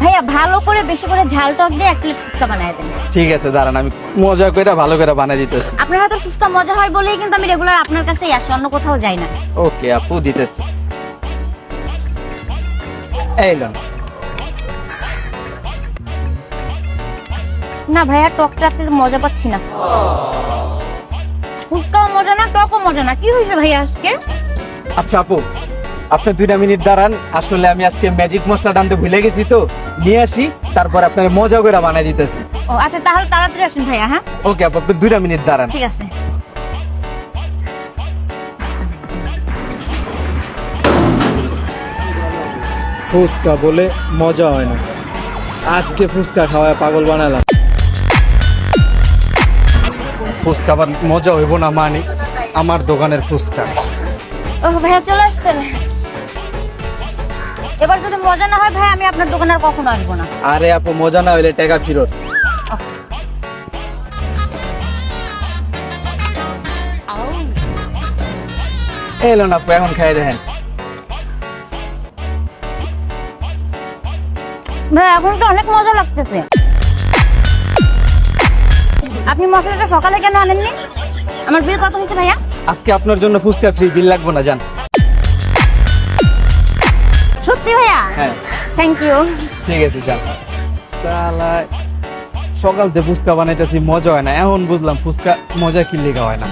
ভাইয়া ভালো করে বেশি করে ঝাল টক দিয়ে এক প্লেট ফুচকা বানায় দেন। ঠিক আছে, দাঁড়ান আমি মজা করে ভালো করে বানিয়ে দিতেছি। আপনার হাতের ফুচকা মজা হয় বলেই কিন্তু আমি রেগুলার আপনার কাছেই আসি, অন্য কোথাও যাই না। ওকে আপু, দিতেছি। এই লোন। না ভাইয়া, টকটা মজা পাচ্ছি না। ফুচকাও মজা না, টকও মজা না, কি হয়েছে ভাইয়া আজকে? আচ্ছা আপু, আপনি 2 মিনিট দাঁড়ান, আসলে আমি আজকে ম্যাজিক মশলা আনতে ভুলে গেছি, তো নিয়ে আসি, তারপর আপনার মজা করে বানিয়ে দিতেছি। ও আচ্ছা, তাহলে তাড়াতাড়ি আসেন ভাইয়া। হ্যাঁ ওকে আপু, আপনি 2 মিনিট দাঁড়ান। ঠিক আছে। ফুচকা বলে মজা হয় না, আজকে ফুচকা খাওয়ায় পাগল বানালাম। ফুচকা আবার মজা হইব না মানে আমার দোকানের ফুচকা। ও ভাইয়া চলে আসছেন। এবার যদি মজা না হয় ভাই, আমি আপনার দোকানে আর কখনো আসবো না। আরে আপু, মজা না হইলে টাকা ফেরত। এলো না আপু, এখন খাই দেখেন। ভাই এখন তো অনেক মজা লাগতেছে। আপনি মশলাটা সকালে কেন আনেননি? আমার বিল কত হয়েছে ভাইয়া? আজকে আপনার জন্য ফুচকা ফ্রি, বিল লাগবো না, জান। সত্যি ভাইয়া? হ্যাঁ থ্যাংক ইউ। ঠিক আছে, যান। সকাল থেকে ফুচকা বানাইতেছি, মজা হয় না, এখন বুঝলাম ফুচকা মজা কি লেগে হয় না।